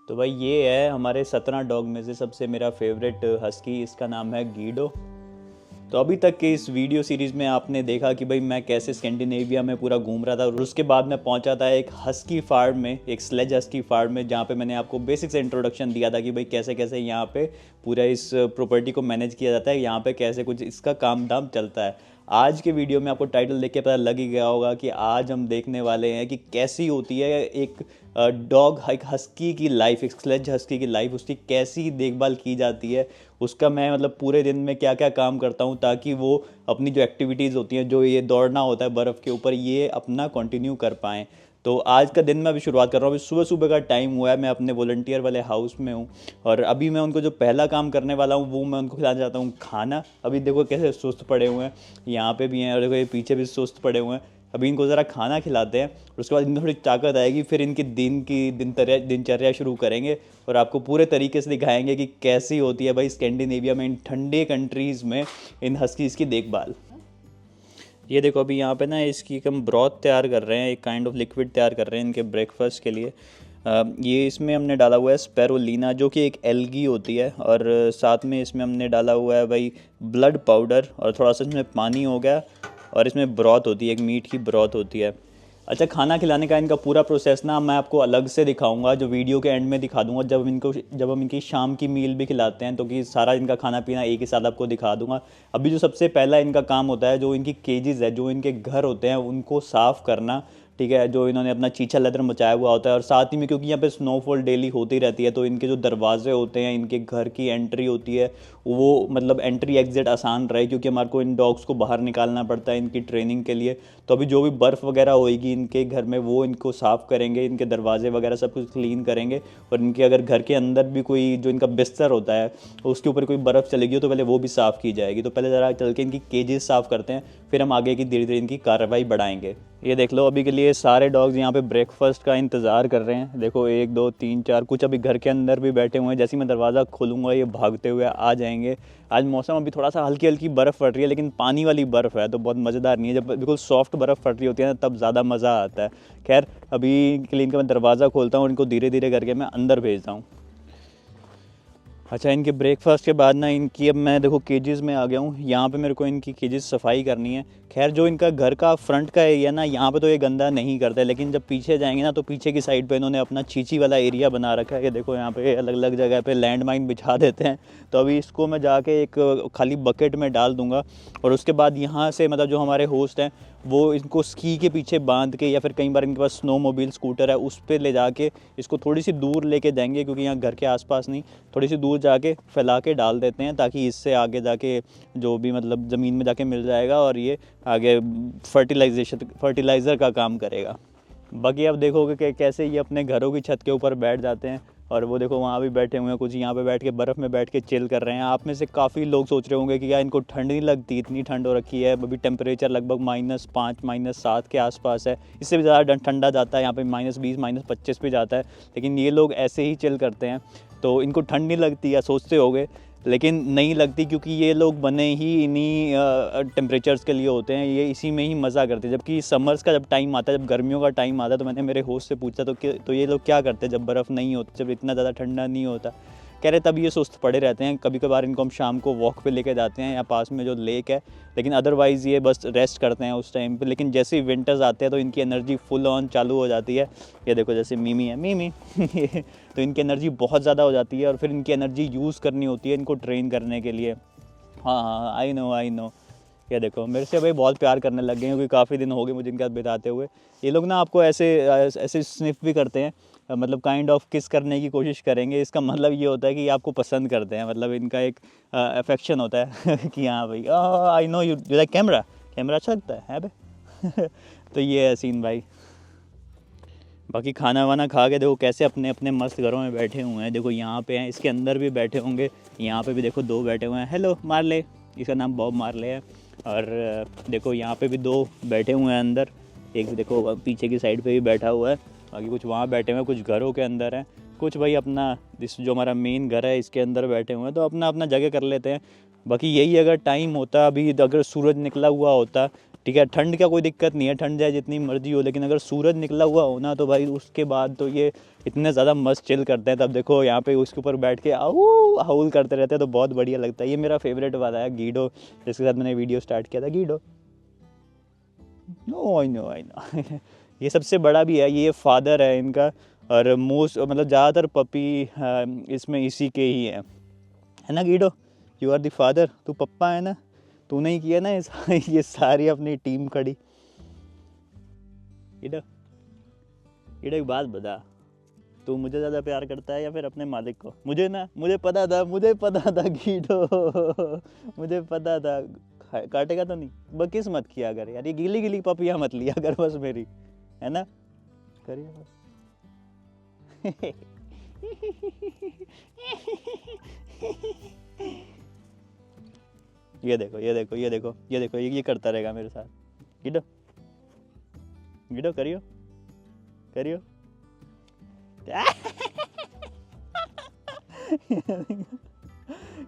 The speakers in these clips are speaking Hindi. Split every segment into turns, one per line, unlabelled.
तो भाई ये है हमारे 17 डॉग में से सबसे मेरा फेवरेट हस्की। इसका नाम है गीडो। तो अभी तक के इस वीडियो सीरीज़ में आपने देखा कि भाई मैं कैसे स्कैंडिनेविया में पूरा घूम रहा था और उसके बाद मैं पहुंचा था एक हस्की फार्म में, एक स्लेज हस्की फार्म में, जहाँ पे मैंने आपको बेसिक से इंट्रोडक्शन दिया था कि भाई कैसे कैसे यहाँ पे पूरा इस प्रॉपर्टी को मैनेज किया जाता है, यहाँ पे कैसे कुछ इसका काम धाम चलता है। आज के वीडियो में आपको टाइटल देख के पता लग ही गया होगा कि आज हम देखने वाले हैं कि कैसी होती है एक डॉग, एक हस्की की लाइफ, एक स्लेज हस्की की लाइफ, उसकी कैसी देखभाल की जाती है, उसका मैं मतलब पूरे दिन में क्या क्या काम करता हूँ ताकि वो अपनी जो एक्टिविटीज़ होती हैं, जो ये दौड़ना होता है बर्फ़ के ऊपर, ये अपना कंटिन्यू कर पाएँ। तो आज का दिन मैं अभी शुरुआत कर रहा हूँ। अभी सुबह सुबह का टाइम हुआ है, मैं अपने वॉलंटियर वाले हाउस में हूँ और अभी मैं उनको जो पहला काम करने वाला हूँ वो मैं उनको खिलाना चाहता हूँ खाना। अभी देखो कैसे सुस्त पड़े हुए हैं, यहाँ पे भी हैं और देखो ये पीछे भी सुस्त पड़े हुए हैं। अभी इनको ज़रा खाना खिलाते हैं और उसके बाद इनमें थोड़ी ताकत आएगी, फिर इनकी दिनचर्या शुरू करेंगे और आपको पूरे तरीके से दिखाएंगे कि कैसी होती है भाई स्कैंडिनेविया में, इन ठंडे कंट्रीज़ में, इन हस्कीज़ की देखभाल। ये देखो अभी यहाँ पे ना इसकी हम ब्रॉथ तैयार कर रहे हैं, एक काइंड ऑफ लिक्विड तैयार कर रहे हैं इनके ब्रेकफास्ट के लिए। ये इसमें हमने डाला हुआ है स्पेरुलिना, जो कि एक एल्गी होती है, और साथ में इसमें हमने डाला हुआ है भाई ब्लड पाउडर, और थोड़ा सा इसमें पानी हो गया, और इसमें ब्रॉथ होती है, एक मीट की ब्रॉथ होती है। अच्छा, खाना खिलाने का इनका पूरा प्रोसेस ना मैं आपको अलग से दिखाऊंगा, जो वीडियो के एंड में दिखा दूंगा, जब हम इनकी शाम की मील भी खिलाते हैं, तो कि सारा इनका खाना पीना एक ही साथ आपको दिखा दूंगा। अभी जो सबसे पहला इनका काम होता है, जो इनकी केजेस है, जो इनके घर होते हैं, उनको साफ़ करना। ठीक है, जो इन्होंने अपना चीचा लेदर मचाया हुआ होता है, और साथ ही में क्योंकि यहाँ पे स्नोफॉल डेली होती रहती है, तो इनके जो दरवाजे होते हैं, इनके घर की एंट्री होती है, वो मतलब एंट्री एग्जिट आसान रहे, क्योंकि हमारे को इन डॉग्स को बाहर निकालना पड़ता है इनकी ट्रेनिंग के लिए। तो अभी जो भी बर्फ़ वगैरह होएगी इनके घर में, वो इनको साफ़ करेंगे, इनके दरवाजे वगैरह सब कुछ क्लीन करेंगे। और इनके अगर घर के अंदर भी कोई जो इनका बिस्तर होता है उसके ऊपर कोई बर्फ़ चलेगी तो पहले वो भी साफ़ की जाएगी। तो पहले ज़रा चल के इनकी केजेस साफ़ करते हैं, फिर हम आगे की धीरे धीरे इनकी कार्रवाई बढ़ाएंगे। ये देख लो अभी के लिए सारे डॉग्स यहाँ पे ब्रेकफास्ट का इंतज़ार कर रहे हैं। देखो 1 2 3 4, कुछ अभी घर के अंदर भी बैठे हुए हैं। जैसे ही मैं दरवाज़ा खोलूँगा ये भागते हुए आ जाएंगे। आज मौसम अभी थोड़ा सा हल्की हल्की बर्फ़ पड़ रही है, लेकिन पानी वाली बर्फ़ है तो बहुत मज़ेदार नहीं है। जब बिल्कुल सॉफ्ट बर्फ़ पड़ रही होती है ना, तब ज़्यादा मज़ा आता है। खैर अभी के लिए इनका मैं दरवाज़ा खोलता हूँ और इनको धीरे धीरे करके मैं अंदर भेजता हूँ। अच्छा, इनके ब्रेकफास्ट के बाद ना इनकी, अब मैं देखो केजेस में आ गया हूँ। यहाँ पे मेरे को इनकी केजेस सफाई करनी है। खैर जो इनका घर का फ्रंट का एरिया ना, यहाँ पे तो ये गंदा नहीं करते, लेकिन जब पीछे जाएंगे ना तो पीछे की साइड पे इन्होंने अपना चीची वाला एरिया बना रखा है। ये देखो यहाँ पे अलग अलग जगह पे लैंड माइन बिछा देते हैं। तो अभी इसको मैं जाके एक खाली बकेट में डाल दूंगा, और उसके बाद यहाँ से मतलब जो हमारे होस्ट हैं वो इनको स्की के पीछे बांध के, या फिर कई बार इनके पास स्नो मोबाइल स्कूटर है, उस पर ले जाके इसको थोड़ी सी दूर लेके जाएंगे, क्योंकि यहाँ घर के आसपास नहीं, थोड़ी सी दूर जाके फैला के डाल देते हैं, ताकि इससे आगे जाके जो भी मतलब ज़मीन में जाके मिल जाएगा और ये आगे फर्टिलाइज़र का काम करेगा। बाकी आप देखोगे कि कैसे ये अपने घरों की छत के ऊपर बैठ जाते हैं, और वो देखो वहाँ भी बैठे हुए हैं, कुछ यहाँ पे बैठ के बर्फ़ में बैठ के चिल कर रहे हैं। आप में से काफ़ी लोग सोच रहे होंगे कि यार इनको ठंड नहीं लगती, इतनी ठंड हो रखी है। अभी टेम्परेचर लगभग -5 -7 के आसपास है, इससे भी ज़्यादा ठंडा जाता है, यहाँ पे -20 -25 भी जाता है, लेकिन ये लोग ऐसे ही चिल करते हैं। तो इनको ठंड नहीं लगती या सोचते होगे, लेकिन नहीं लगती, क्योंकि ये लोग बने ही इन्हीं टेम्परेचर्स के लिए होते हैं। ये इसी में ही मज़ा करते हैं। जबकि समर्स का जब टाइम आता है, जब गर्मियों का टाइम आता है, तो मैंने मेरे होस्ट से पूछा तो ये लोग क्या करते हैं जब बर्फ़ नहीं होती, जब इतना ज़्यादा ठंडा नहीं होता। कह रहे तब ये सुस्त पड़े रहते हैं। कभी कभार इनको हम शाम को वॉक पे लेके जाते हैं, या पास में जो लेक है, लेकिन अदरवाइज़ ये बस रेस्ट करते हैं उस टाइम पे। लेकिन जैसे ही विंटर्स आते हैं तो इनकी एनर्जी फुल ऑन चालू हो जाती है। ये देखो जैसे मीमी है, मीमी तो इनकी एनर्जी बहुत ज़्यादा हो जाती है, और फिर इनकी एनर्जी यूज़ करनी होती है इनको ट्रेन करने के लिए। हाँ हाँ, आई नो। ये देखो मेरे से भाई बहुत प्यार करने लग गए हैं, क्योंकि काफ़ी दिन हो गए मुझे इनके साथ बिताते हुए। ये लोग ना आपको ऐसे ऐसे स्निफ भी करते हैं, मतलब काइंड ऑफ किस करने की कोशिश करेंगे। इसका मतलब ये होता है कि आपको पसंद करते हैं, मतलब इनका एक अफेक्शन होता है कि हाँ भाई, I know you like camera, camera अच्छा लगता है बे तो ये है सीन भाई। बाकी खाना वाना खा के देखो कैसे अपने अपने मस्त घरों में बैठे हुए हैं। देखो यहाँ पे हैं, इसके अंदर भी बैठे होंगे, यहाँ पे भी देखो 2 बैठे हुए हैं। हेलो मार्ले, इसका नाम बॉब मार्ले है। और देखो यहाँ पे भी 2 बैठे हुए हैं अंदर, एक देखो पीछे की साइड पे भी बैठा हुआ है। बाकी कुछ वहाँ बैठे हुए हैं, कुछ घरों के अंदर हैं, कुछ भाई अपना इस जो हमारा मेन घर है इसके अंदर बैठे हुए हैं, तो अपना अपना जगह कर लेते हैं। बाकी यही अगर टाइम होता, अभी अगर सूरज निकला हुआ होता ठीक है, ठंड का कोई दिक्कत नहीं है, ठंड चाहे जितनी मर्जी हो, लेकिन अगर सूरज निकला हुआ हो ना तो भाई उसके बाद तो ये इतने ज़्यादा मस्त चिल करते हैं। तब देखो यहाँ पे उसके ऊपर बैठ के आहू हाउल करते रहते हैं, तो बहुत बढ़िया लगता है। ये मेरा फेवरेट वाला है गीडो, जिसके साथ मैंने वीडियो स्टार्ट किया था, Guido. No I know I know ये सबसे बड़ा भी है, ये फादर है इनका, और मोस्ट मतलब ज़्यादातर पपी इसमें इसी के ही है ना Guido? You are the father, तू पप्पा है ना, तूने ही किया ना ये सारी अपनी टीम खड़ी। गीडो, गीडो एक बात बता, तू मुझे ज़्यादा प्यार करता है या फिर अपने मालिक को? मुझे ना, मुझे पता था गीडो मुझे पता था। काटेगा तो नहीं? बस किस मत किया कर यार, ये गीली गीली पपियाँ मत लिया कर बस मेरी, है ना? करिए बस ये देखो ये देखो ये देखो ये देखो, ये करता रहेगा मेरे साथ। गिडो, गिडो करियो करियो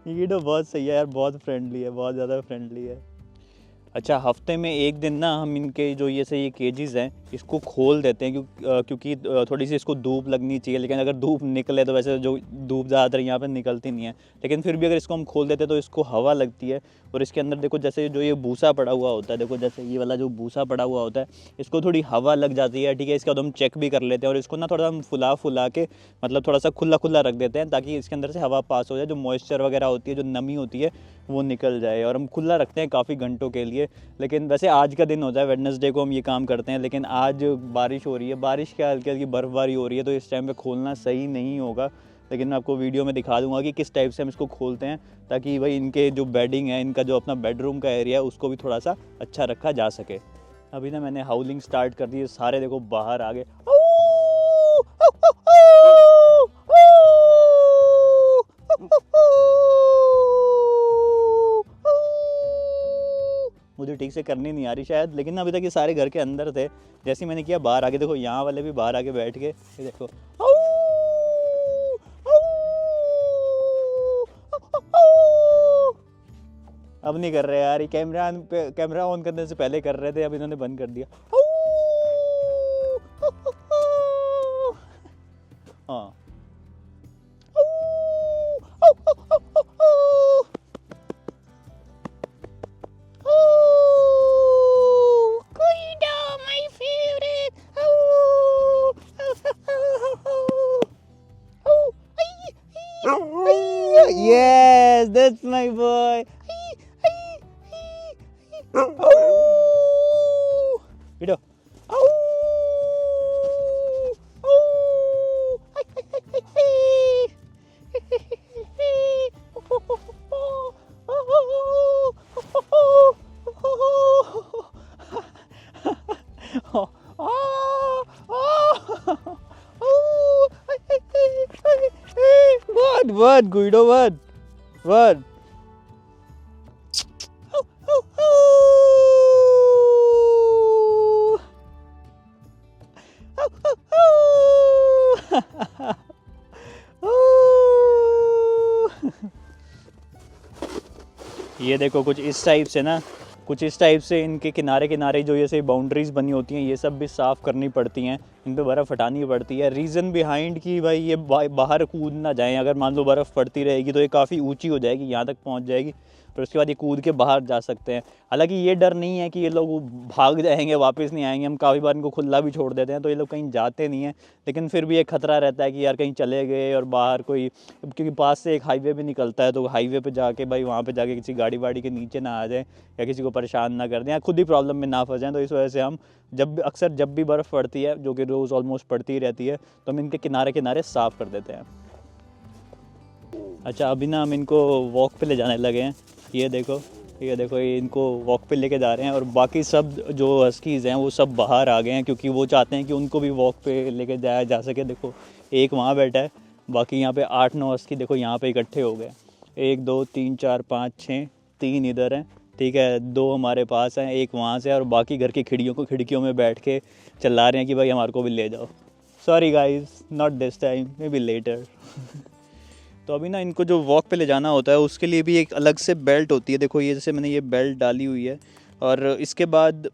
गिडो बहुत सही है यार, बहुत फ्रेंडली है, बहुत ज़्यादा फ्रेंडली है। अच्छा, हफ्ते में एक दिन ना हम इनके जो ये केजेस हैं इसको खोल देते हैं, क्योंकि थोड़ी सी इसको धूप लगनी चाहिए। लेकिन अगर धूप निकले तो वैसे जो धूप ज़्यादातर यहाँ पे निकलती नहीं है, लेकिन फिर भी अगर इसको हम खोल देते हैं तो इसको हवा लगती है। और इसके अंदर देखो जैसे जो ये भूसा पड़ा हुआ होता है, देखो जैसे ये वाला जो भूसा पड़ा हुआ होता है, इसको थोड़ी हवा लग जाती है, ठीक है। इसके बाद हम चेक भी कर लेते हैं और इसको ना थोड़ा हम फुला के मतलब थोड़ा सा खुला रख देते हैं, ताकि इसके अंदर से हवा पास हो जाए, जो मॉइस्चर वगैरह होती है, जो नमी होती है वो निकल जाए। और हम खुला रखते हैं काफ़ी घंटों के लिए। लेकिन वैसे आज का दिन होता है, वेडनेसडे को हम ये काम करते हैं, लेकिन आज बारिश हो रही है, बारिश क्या हल्की हल्की बर्फ़बारी हो रही है, तो इस टाइम पे खोलना सही नहीं होगा। लेकिन मैं आपको वीडियो में दिखा दूंगा कि किस टाइप से हम इसको खोलते हैं, ताकि भाई इनके जो बेडिंग है, इनका जो अपना बेडरूम का एरिया है, उसको भी थोड़ा सा अच्छा रखा जा सके। अभी ना मैंने हाउलिंग स्टार्ट कर दी है, सारे देखो बाहर आ गए। मुझे ठीक से करनी नहीं आ रही शायद, लेकिन ना अभी तक ये सारे घर के अंदर थे। जैसे मैंने किया बाहर आके, देखो यहाँ वाले भी बाहर आके बैठ के, ये देखो अब नहीं कर रहे यार, ये कैमरा ऑन करने से पहले कर रहे थे, अब इन्होंने बंद कर दिया। हाँ yes, that's my boy. Video. What, Guido, what? ये देखो कुछ इस टाइप से ना, कुछ इस टाइप से इनके किनारे जो ये बाउंड्रीज बनी होती हैं, ये सब भी साफ़ करनी पड़ती हैं, इन पे बर्फ़ हटानी पड़ती है। रीज़न बिहाइंड कि भाई ये बाहर कूद ना जाएं। अगर मान लो बर्फ़ पड़ती रहेगी तो ये काफ़ी ऊंची हो जाएगी, यहाँ तक पहुँच जाएगी, फिर उसके बाद ये कूद के बाहर जा सकते हैं। हालांकि ये डर नहीं है कि ये लोग भाग जाएंगे, वापस नहीं आएंगे। हम काफ़ी बार इनको खुला भी छोड़ देते हैं, तो ये लोग कहीं जाते नहीं हैं। लेकिन फिर भी एक ख़तरा रहता है कि यार कहीं चले गए और बाहर कोई, क्योंकि पास से एक हाईवे भी निकलता है, तो हाईवे पे जाके भाई वहाँ पे जाके किसी गाड़ी वाड़ी के नीचे ना आ जाए या किसी को परेशान ना कर दें या खुद ही प्रॉब्लम में ना फंस जाएं। तो इस वजह से हम जब भी बर्फ़ पड़ती है, जो कि रोज़ ऑलमोस्ट पड़ती ही रहती है, तो हम इनके किनारे साफ़ कर देते हैं। अच्छा, अभी ना हम इनको वॉक पे ले जाने लगे हैं। ये देखो ये इनको वॉक पे लेके जा रहे हैं, और बाकी सब जो हस्कीज़ हैं वो सब बाहर आ गए हैं, क्योंकि वो चाहते हैं कि उनको भी वॉक पे लेके जाया जा सके। देखो एक वहाँ बैठा है, बाकी यहाँ पे 8-9 हस्की देखो यहाँ पे इकट्ठे हो गए। 1 2 3 4 5 6, 3 इधर हैं, ठीक है, 2 हमारे पास हैं, 1 वहाँ से, और बाकी घर की खिड़कियों में बैठ के चिल्ला रहे हैं कि भाई हमारे को भी ले जाओ। Sorry guys, not this time, maybe later. तो अभी ना इनको जो वॉक पे ले जाना होता है उसके लिए भी एक अलग से बेल्ट होती है। देखो ये जैसे मैंने ये बेल्ट डाली हुई है, और इसके बाद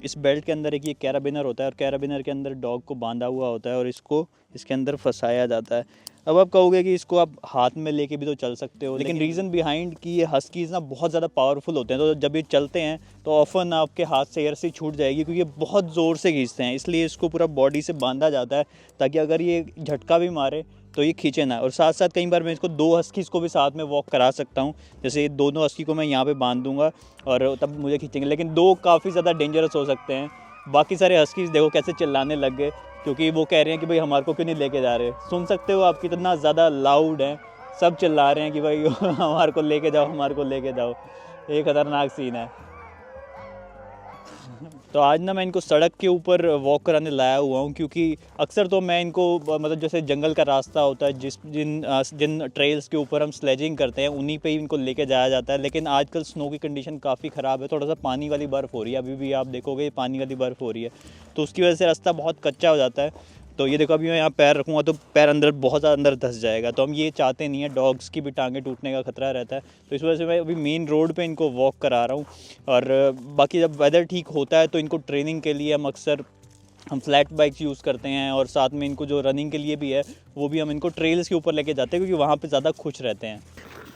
इस बेल्ट के अंदर एक ये कैराबिनर होता है और कैराबिनर के अंदर डॉग को बांधा हुआ होता है और इसको इसके अंदर फंसाया जाता है। अब आप कहोगे कि इसको आप हाथ में लेके भी तो चल सकते हो, लेकिन रीज़न बिहाइंड कि ये हस्कीज़ ना बहुत ज़्यादा पावरफुल होते हैं, तो जब ये चलते हैं तो ऑफन आपके हाथ से एयर से छूट जाएगी क्योंकि ये बहुत ज़ोर से खींचते हैं, इसलिए इसको पूरा बॉडी से बांधा जाता है ताकि अगर ये झटका भी मारे तो ये खींचे ना। और साथ साथ कई बार मैं इसको 2 हस्कीज़ को भी साथ में वॉक करा सकता हूँ, जैसे ये दोनों हस्की को मैं यहाँ पे बांध दूंगा और तब मुझे खींचेंगे, लेकिन 2 काफ़ी ज़्यादा डेंजरस हो सकते हैं। बाकी सारे हस्कीज़ देखो कैसे चिल्लाने लग गए क्योंकि वो कह रहे हैं कि भाई हमारे को क्यों नहीं लेके जा रहे। सुन सकते हो आप कितना ज़्यादा लाउड है, सब चिल्ला रहे हैं कि भाई हमारे को लेके जाओ, हमारे को लेके जाओ। ये खतरनाक सीन है। तो आज ना मैं इनको सड़क के ऊपर वॉक कराने लाया हुआ हूँ क्योंकि अक्सर तो मैं इनको मतलब जैसे जंगल का रास्ता होता है जिन ट्रेल्स के ऊपर हम स्लेजिंग करते हैं उन्हीं पे ही इनको लेके जाया जाता है, लेकिन आजकल स्नो की कंडीशन काफ़ी ख़राब है, थोड़ा सा पानी वाली बर्फ़ हो रही है, अभी भी आप देखोगे पानी वाली बर्फ़ हो रही है, तो उसकी वजह से रास्ता बहुत कच्चा हो जाता है। तो ये देखो अभी मैं यहाँ पैर रखूँगा तो पैर अंदर बहुत ज़्यादा अंदर धंस जाएगा, तो हम ये चाहते नहीं है, डॉग्स की भी टांगें टूटने का खतरा रहता है, तो इस वजह से मैं अभी मेन रोड पे इनको वॉक करा रहा हूँ। और बाकी जब वेदर ठीक होता है तो इनको ट्रेनिंग के लिए हम फ्लैट बाइक्स यूज़ करते हैं और साथ में इनको जो रनिंग के लिए भी है वो भी हम इनको ट्रेल्स के ऊपर लेके जाते हैं क्योंकि वहाँ पे ज़्यादा खुश रहते हैं।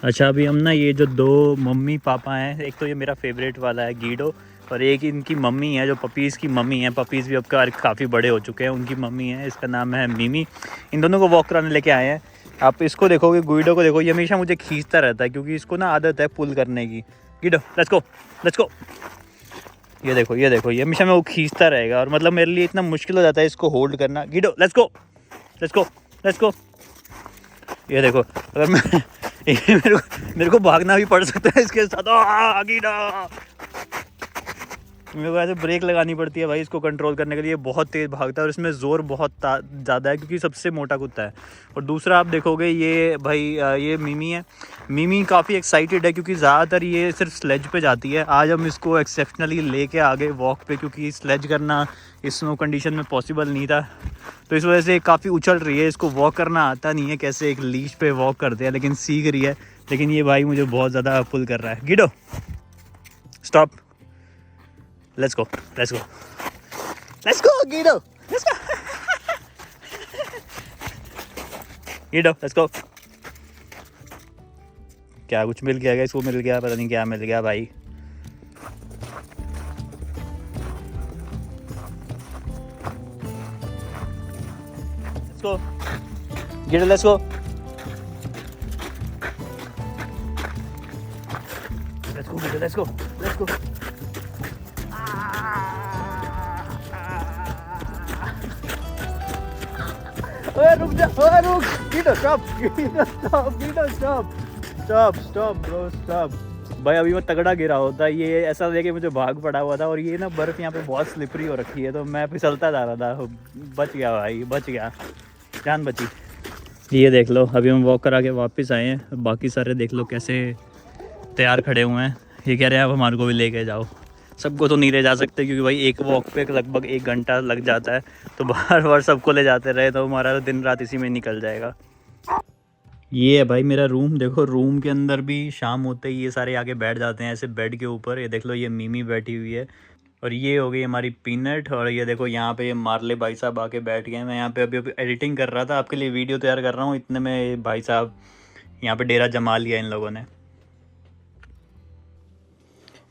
अच्छा अभी हम ना ये जो 2 मम्मी पापा हैं, एक तो ये मेरा फेवरेट वाला है गीडो और एक इनकी मम्मी है जो पपीज़ की मम्मी है, पपीज़ भी अब काफ़ी बड़े हो चुके हैं, उनकी मम्मी है, इसका नाम है मिमी। इन दोनों को वॉक कराने लेके आए हैं। आप इसको देखोगे, गीडो को देखो, ये हमेशा मुझे खींचता रहता है क्योंकि इसको ना आदत है पुल करने की। Guido let's go let's go, ये देखो ये हमेशा मैं वो खींचता रहेगा और मतलब मेरे लिए इतना मुश्किल हो जाता है इसको होल्ड करना। Guido let's go let's go let's go, ये देखो अगर मैं मेरे को भागना भी पड़ सकता है इसके साथ। गीडो मेरे को ऐसे ब्रेक लगानी पड़ती है भाई इसको कंट्रोल करने के लिए, बहुत तेज़ भागता है और इसमें ज़ोर बहुत ज़्यादा है क्योंकि सबसे मोटा कुत्ता है। और दूसरा आप देखोगे ये भाई ये मिमी है, मिमी काफ़ी एक्साइटेड है क्योंकि ज़्यादातर ये सिर्फ स्लेज पे जाती है। आज हम इसको एक्सेप्शनली लेके आ गए वॉक पे क्योंकि स्लेज करना इस स्नो कंडीशन में पॉसिबल नहीं था, तो इस वजह से काफ़ी उछल रही है, इसको वॉक करना आता नहीं है कैसे एक लीश पे वॉक करते हैं, लेकिन सीख रही है। लेकिन ये भाई मुझे बहुत ज़्यादा पुल कर रहा है। Guido stop, let's go Guido, let's go Guido, let's go। क्या कुछ मिल गया, इसको मिल गया, पता नहीं क्या मिल गया भाई। let's go Guido, let's go Guido, let's go रुक जा, रुक Guido, stop bro, stop। भाई अभी मैं तगड़ा गिरा होता, ये ऐसा लेके मुझे भाग पड़ा हुआ था और ये ना बर्फ़ यहाँ पे बहुत स्लिपरी हो रखी है तो मैं फिसलता जा रहा था, बच गया भाई, बच गया, जान बची। ये देख लो अभी हम वॉक करा के वापस आए हैं, बाकी सारे देख लो कैसे तैयार खड़े हुए हैं। ये कह रहे हैं आप हमारे को भी लेके जाओ, सबको तो नहीं ले जा सकते क्योंकि भाई एक वॉक पे लगभग 1 घंटा लग जाता है, तो बार बार सबको ले जाते रहे तो हमारा दिन रात इसी में निकल जाएगा। ये है भाई मेरा रूम, देखो रूम के अंदर भी शाम होते ही ये सारे आके बैठ जाते हैं ऐसे बेड के ऊपर। ये देख लो ये मिमी बैठी हुई है और ये हो गई हमारी पीनट, और ये देखो यहाँ पे ये मार्ले भाई साहब आके बैठ गए हैं। मैं यहाँ पे अभी एडिटिंग कर रहा था, आपके लिए वीडियो तैयार कर रहा हूँ, इतने में भाई साहब यहाँ पे डेरा जमा लिया इन लोगों ने।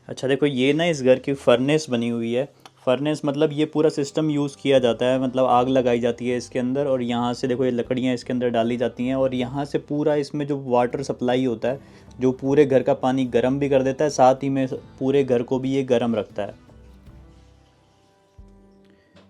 अच्छा देखो ये ना इस घर की फर्नेस बनी हुई है, फर्नेस मतलब ये पूरा सिस्टम यूज़ किया जाता है, मतलब आग लगाई जाती है इसके अंदर और यहाँ से देखो ये लकड़ियाँ इसके अंदर डाली जाती हैं और यहाँ से पूरा इसमें जो वाटर सप्लाई होता है जो पूरे घर का पानी गर्म भी कर देता है, साथ ही में पूरे घर को भी ये गर्म रखता है।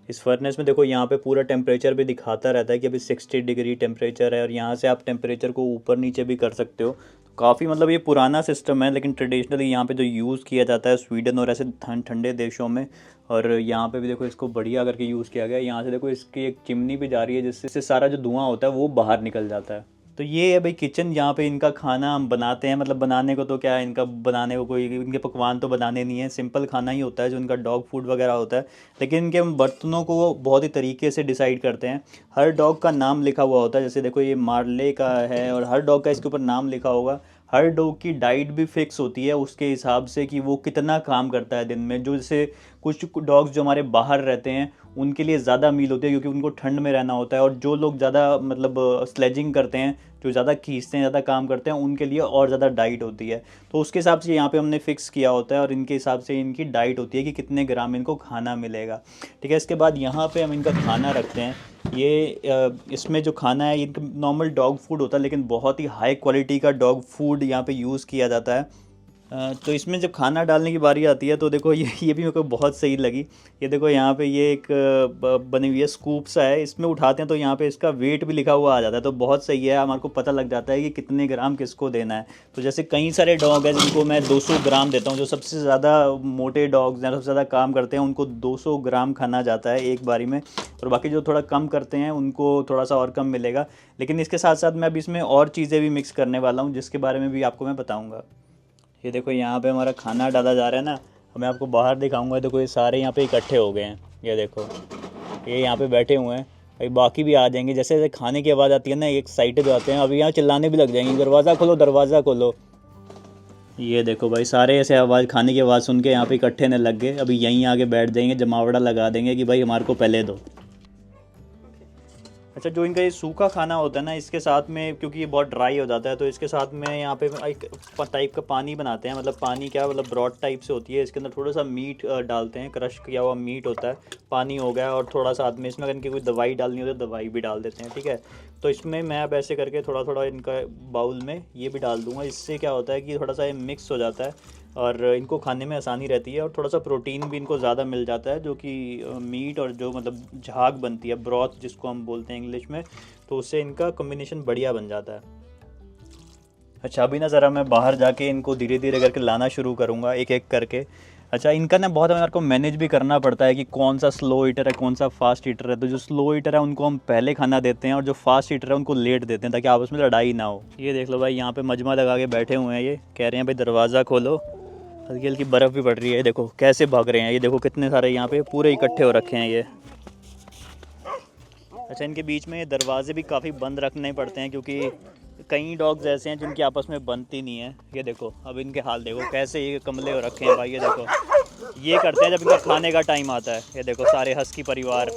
इस फर्नेस में देखो यहाँ पे पूरा टेम्परेचर भी दिखाता रहता है कि अभी 60 डिग्री टेम्परेचर है और यहाँ से आप टेम्परेचर को ऊपर नीचे भी कर सकते हो। काफ़ी मतलब ये पुराना सिस्टम है, लेकिन ट्रेडिशनली यहाँ पे जो यूज़ किया जाता है स्वीडन और ऐसे ठंडे देशों में। और यहाँ पे भी देखो इसको बढ़िया करके यूज़ किया गया है। यहाँ से देखो इसकी एक चिमनी भी जा रही है जिससे सारा जो धुआं होता है वो बाहर निकल जाता है। तो ये है भाई किचन, जहाँ पे इनका खाना हम बनाते हैं। मतलब बनाने को तो क्या है, इनका बनाने को कोई इनके पकवान तो बनाने नहीं है, सिंपल खाना ही होता है जो इनका डॉग फूड वगैरह होता है। लेकिन इनके हम बर्तनों को बहुत ही तरीके से डिसाइड करते हैं। हर डॉग का नाम लिखा हुआ होता है, जैसे देखो ये मार्ले का है और हर डॉग का इसके ऊपर नाम लिखा होगा। हर डॉग की डाइट भी फिक्स होती है उसके हिसाब से कि वो कितना काम करता है दिन में। जो जैसे कुछ डॉग्स जो हमारे बाहर रहते हैं उनके लिए ज़्यादा मील होती है क्योंकि उनको ठंड में रहना होता है, और जो लोग ज़्यादा मतलब स्लेजिंग करते हैं, जो ज़्यादा खींचते हैं, ज़्यादा काम करते हैं, उनके लिए और ज़्यादा डाइट होती है। तो उसके हिसाब से यहाँ पे हमने फिक्स किया होता है और इनके हिसाब से इनकी डाइट होती है कि कितने ग्राम इनको खाना मिलेगा। ठीक है, इसके बाद यहाँ पे हम इनका खाना रखते हैं। ये इसमें जो खाना है इनका नॉर्मल डॉग फूड होता है, लेकिन बहुत ही हाई क्वालिटी का डॉग फूड यहाँ पे यूज़ किया जाता है। तो इसमें जब खाना डालने की बारी आती है तो देखो ये भी मेरे को बहुत सही लगी। ये देखो यहाँ पे ये एक बनी हुई है स्कूप सा है, इसमें उठाते हैं तो यहाँ पे इसका वेट भी लिखा हुआ आ जाता है, तो बहुत सही है, हमारे को पता लग जाता है कि कितने ग्राम किसको देना है। तो जैसे कई सारे डॉग हैं जिनको मैं 200 ग्राम देता हूँ, जो सबसे ज़्यादा मोटे डॉग्स हैं, सबसे ज़्यादा काम करते हैं, उनको 200 ग्राम खाना जाता है एक बारी में, और बाकी जो थोड़ा कम करते हैं उनको थोड़ा सा और कम मिलेगा। लेकिन इसके साथ साथ मैं अभी इसमें और चीज़ें भी मिक्स करने वाला हूँ जिसके बारे में भी आपको मैं बताऊँगा। ये देखो यहाँ पे हमारा खाना डाला जा रहा है ना, मैं आपको बाहर दिखाऊंगा। देखो ये सारे यहाँ पे इकट्ठे हो गए हैं, ये देखो ये यहाँ पे बैठे हुए हैं भाई, बाकी भी आ जाएंगे। जैसे जैसे खाने की आवाज़ आती है ना, एक साइड पे आते हैं, अभी यहाँ चिल्लाने भी लग जाएंगे, दरवाज़ा खोलो दरवाज़ा खोलो। ये देखो भाई सारे ऐसे आवाज़, खाने की आवाज़ सुन के यहाँ पे इकट्ठे ने लग गए, अभी यहीं आके बैठ जाएंगे, जमावड़ा लगा देंगे कि भाई हमारे को पहले दो। अच्छा, जो इनका ये सूखा खाना होता है ना, इसके साथ में क्योंकि ये बहुत ड्राई हो जाता है तो इसके साथ में यहाँ पे एक टाइप का पानी बनाते हैं, मतलब पानी क्या, मतलब ब्रॉड टाइप से होती है, इसके अंदर थोड़ा सा मीट डालते हैं, क्रश किया हुआ मीट होता है, पानी हो गया, और थोड़ा सा में इसमें अगर इनकी कोई दवाई डालनी हो तो दवाई भी डाल देते हैं। ठीक है, तो इसमें मैं अब ऐसे करके थोड़ा थोड़ा इनका बाउल में ये भी डाल दूँगा। इससे क्या होता है कि थोड़ा सा ये मिक्स हो जाता है और इनको खाने में आसानी रहती है, और थोड़ा सा प्रोटीन भी इनको ज़्यादा मिल जाता है, जो कि मीट और जो मतलब झाग बनती है, ब्रॉथ जिसको हम बोलते हैं इंग्लिश में, तो उससे इनका कॉम्बिनेशन बढ़िया बन जाता है। अच्छा, अभी ना ज़रा मैं बाहर जाके इनको धीरे धीरे करके लाना शुरू करूँगा एक एक करके। अच्छा, इनका ना बहुत मेरे को मैनेज भी करना पड़ता है कि कौन सा स्लो ईटर है कौन सा फास्ट ईटर है। तो जो स्लो ईटर है उनको हम पहले खाना देते हैं और जो फास्ट ईटर है उनको लेट देते हैं, ताकि आपस में लड़ाई ना हो। ये देख लो भाई, यहाँ पे मजमा लगा के बैठे हुए हैं, ये कह रहे हैं भाई दरवाज़ा खोलो। हल्की हल्की बर्फ़ भी पड़ रही है, देखो कैसे भाग रहे हैं, ये देखो कितने सारे यहाँ पे पूरे इकट्ठे हो रखे हैं ये। अच्छा, इनके बीच में दरवाजे भी काफ़ी बंद रखने पड़ते हैं क्योंकि कई डॉग्स ऐसे हैं जिनकी आपस में बनती नहीं है। ये देखो अब इनके हाल देखो कैसे ये कमले हो रखे हैं भाई, ये देखो ये करते हैं जब इनका खाने का टाइम आता है। ये देखो सारे हस्की परिवार,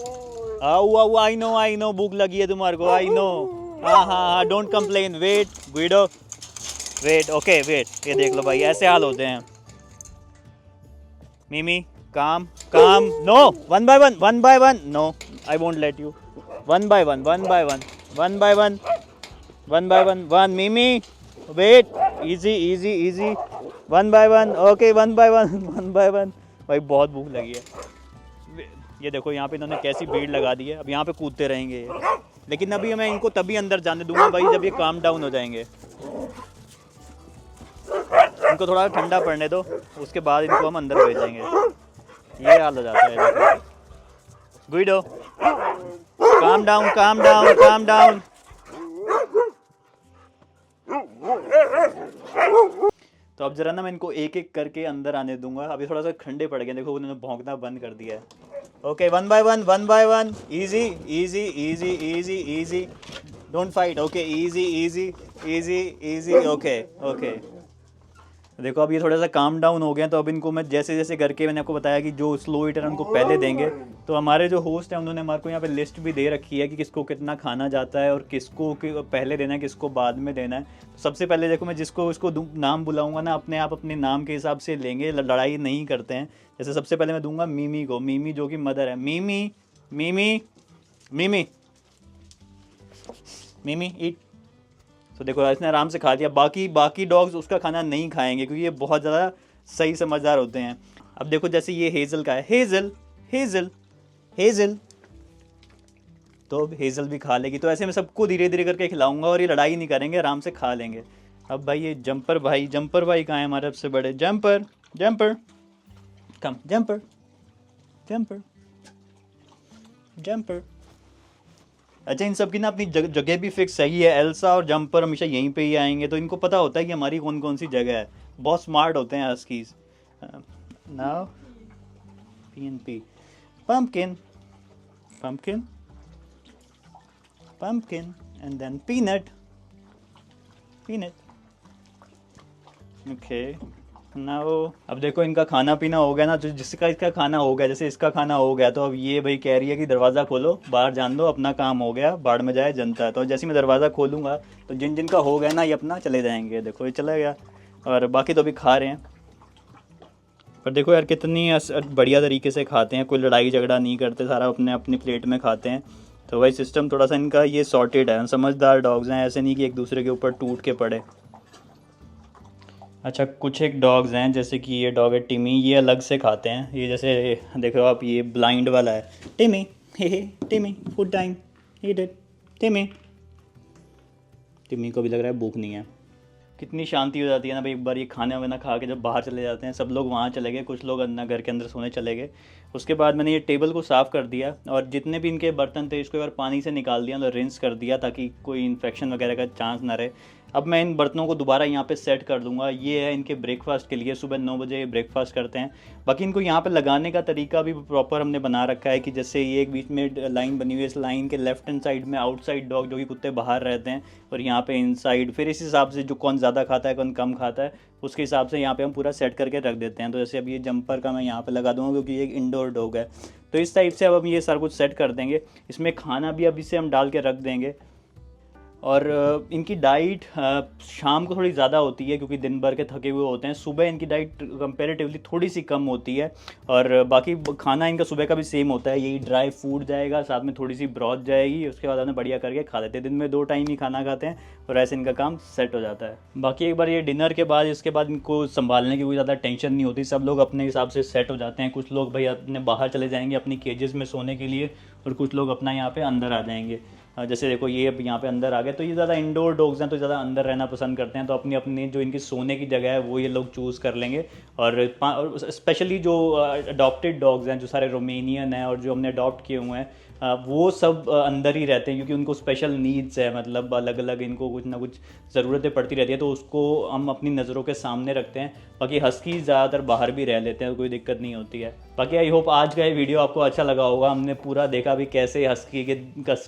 आओ आओ, आई नो भूख लगी है तुम्हारे को, आई नो, हाँ हाँ हाँ, don't complain, wait Guido, wait, okay wait. ये देख लो भाई ऐसे हाल होते हैं। Mimi, calm, calm. No, one by one. No, I won't let you. One by one, one by one, one by one, one by one. One, Mimi, wait. Easy, easy, easy. One by one. Okay, one by one, one by one. भाई बहुत भूख लगी है। ये देखो यहाँ पे इन्होंने कैसी भीड़ लगा दी है, अब यहाँ पे कूदते रहेंगे ये। लेकिन अभी मैं इनको तभी अंदर जाने दूंगा भाई जब ये काम डाउन हो जाएंगे। इनको थोड़ा ठंडा पड़ने दो, उसके बाद इनको हम अंदर भेजेंगे। ये हाल हो जाता है। Guido, calm down, calm down, calm down. तो अब जरा ना मैं इनको एक एक करके अंदर आने दूंगा, अभी थोड़ा सा ठंडे पड़ गए, देखो उन्होंने भौंकना बंद कर दिया है। Okay, one by one, one by one, easy easy easy easy easy, don't fight, okay, easy easy easy easy, okay okay. देखो अब ये थोड़ा सा काम डाउन हो गया, तो अब इनको मैं जैसे जैसे करके, मैंने आपको बताया कि जो स्लो ईटर उनको पहले देंगे, तो हमारे जो होस्ट हैं उन्होंने हमारे को यहाँ पे लिस्ट भी दे रखी है कि किसको कितना खाना जाता है और किसको पहले देना है किसको बाद में देना है। तो सबसे पहले देखो मैं जिसको उसको नाम बुलाऊंगा ना, अपने आप अपने नाम के हिसाब से लेंगे, लड़ाई नहीं करते हैं। जैसे सबसे पहले मैं दूंगा मीमी को, मीमी जो कि मदर है, मीमी मीमी मीमी मीमी ईट। तो देखो इसने आराम से खा लिया, बाकी डॉग्स उसका खाना नहीं खाएंगे क्योंकि ये बहुत ज़्यादा सही समझदार होते हैं। अब देखो जैसे ये हेज़ल का है, हेज़ल हेज़ल हेज़ल, तो अब हेज़ल भी खा लेगी। तो ऐसे मैं सबको धीरे धीरे करके खिलाऊंगा और ये लड़ाई नहीं करेंगे, आराम से खा लेंगे। अब भाई ये जंपर भाई कहाँ है हमारे सबसे बड़े, जंपर जंपर कम, जंपर जंपर जंपर। अच्छा, इन सब की ना अपनी जगह भी फिक्स सही है, एल्सा और जंपर हमेशा यहीं पे ही आएंगे, तो इनको पता होता है कि हमारी कौन कौन सी जगह है, बहुत स्मार्ट होते हैं huskies. Now PNP, pumpkin pumpkin pumpkin and then peanut peanut okay ना वो, अब देखो इनका खाना पीना हो गया ना, तो जिसका इसका खाना हो गया, जैसे इसका खाना हो गया, तो अब ये भाई कह रही है कि दरवाज़ा खोलो, बाहर जान दो, अपना काम हो गया, बाढ़ में जाए जनता। तो जैसे ही मैं दरवाज़ा खोलूँगा तो जिन जिनका हो गया ना, ये अपना चले जाएंगे। देखो ये चला गया, और बाकी तो अभी खा रहे हैं। पर देखो यार कितनी बढ़िया तरीके से खाते हैं, कोई लड़ाई झगड़ा नहीं करते, सारा अपने अपनी प्लेट में खाते हैं। तो भाई सिस्टम थोड़ा सा इनका ये सॉर्टेड है, समझदार डॉग्स हैं, ऐसे नहीं कि एक दूसरे के ऊपर टूट के पड़े। अच्छा कुछ एक डॉग्स हैं, जैसे कि ये डॉग है टिमी, ये अलग से खाते हैं। ये जैसे देखो आप, ये ब्लाइंड वाला है, टिमी हे टिमी फूड टाइम, ईट इट टिमी। टिमी को भी लग रहा है भूख नहीं है। कितनी शांति हो जाती है ना भाई, एक बार ये खाना वाना खा के जब बाहर चले जाते हैं। सब लोग वहाँ चले गए, कुछ लोग अंदर घर के अंदर सोने चले गए। उसके बाद मैंने ये टेबल को साफ़ कर दिया, और जितने भी इनके बर्तन थे इसको एक बार पानी से निकाल दिया, और रिंस कर दिया, ताकि कोई इन्फेक्शन वगैरह का चांस ना रहे। अब मैं इन बर्तनों को दोबारा यहाँ पे सेट कर दूंगा। ये है इनके ब्रेकफास्ट के लिए, सुबह 9 बजे ये ब्रेकफास्ट करते हैं। बाकी इनको यहाँ पे लगाने का तरीका भी प्रॉपर हमने बना रखा है, कि जैसे ये एक बीच में लाइन बनी हुई है, इस लाइन के लेफ्ट हैंड साइड में आउटसाइड डॉग, जो कि कुत्ते बाहर रहते हैं, और यहाँ पे इनसाइड। फिर इस हिसाब से जो कौन ज़्यादा खाता है कौन कम खाता है, उसके हिसाब से यहाँ पे हम पूरा सेट करके रख देते हैं। तो जैसे अब ये जंपर का मैं यहाँ पे लगा दूंगा, क्योंकि ये एक इंडोर डॉग है। तो इस टाइप से अब हम ये सारा कुछ सेट कर देंगे। इसमें खाना भी अभी से हम डाल के रख देंगे। और इनकी डाइट शाम को थोड़ी ज़्यादा होती है, क्योंकि दिन भर के थके हुए होते हैं। सुबह इनकी डाइट कंपैरेटिवली थोड़ी सी कम होती है, और बाकी खाना इनका सुबह का भी सेम होता है। यही ड्राई फूड जाएगा, साथ में थोड़ी सी ब्रॉथ जाएगी, उसके बाद हमें बढ़िया करके खा लेते हैं। दिन में 2 टाइम ही खाना खाते हैं, और ऐसे इनका काम सेट हो जाता है। बाकी एक बार ये डिनर के बाद, इसके बाद इनको संभालने की कोई ज़्यादा टेंशन नहीं होती। सब लोग अपने हिसाब से सेट हो जाते हैं। कुछ लोग भाई अपने बाहर चले जाएंगे अपनी केजेस में सोने के लिए, और कुछ लोग अपना यहाँ पे अंदर आ जाएंगे। जैसे देखो ये अब यहाँ पे अंदर आ गए, तो ये ज़्यादा इंडोर डॉग्स हैं, तो ज़्यादा अंदर रहना पसंद करते हैं। तो अपनी अपनी जो इनकी सोने की जगह है वो ये लोग चूज़ कर लेंगे। और स्पेशली जो अडॉप्टेड डॉग्स हैं, जो सारे रोमेनियन हैं और जो हमने अडॉप्ट किए हुए हैं, वो सब अंदर ही रहते हैं, क्योंकि उनको स्पेशल नीड्स है, मतलब अलग अलग इनको कुछ ना कुछ ज़रूरतें पड़ती रहती है, तो उसको हम अपनी नज़रों के सामने रखते हैं। बाकी हस्की ज़्यादातर बाहर भी रह लेते हैं, कोई दिक्कत नहीं होती है। बाकी आई होप आज का ये वीडियो आपको अच्छा लगा होगा। हमने पूरा देखा भी कैसे हस्की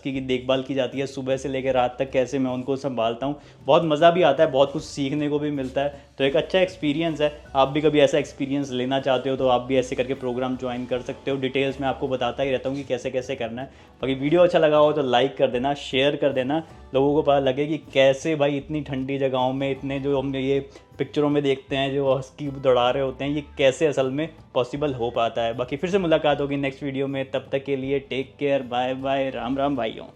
की देखभाल की जाती है, सुबह से लेकर रात तक कैसे मैं उनको संभालता हूँ। बहुत मज़ा भी आता है, बहुत कुछ सीखने को भी मिलता है। तो एक अच्छा एक्सपीरियंस है। आप भी कभी ऐसा एक्सपीरियंस लेना चाहते हो तो आप भी ऐसे करके प्रोग्राम ज्वाइन कर सकते हो। डिटेल्स में आपको बताता ही रहता हूँ कि कैसे कैसे करना है। बाकी वीडियो अच्छा लगा हो तो लाइक कर देना, शेयर कर देना, लोगों को पता लगे कि कैसे भाई इतनी ठंडी जगहों में इतने जो हम ये पिक्चरों में देखते हैं जो हस्की दौड़ा रहे होते हैं, ये कैसे असल में पॉसिबल हो पाता है। बाकी फिर से मुलाकात होगी नेक्स्ट वीडियो में, तब तक के लिए take care, bye bye, Ram Ram भाइयों।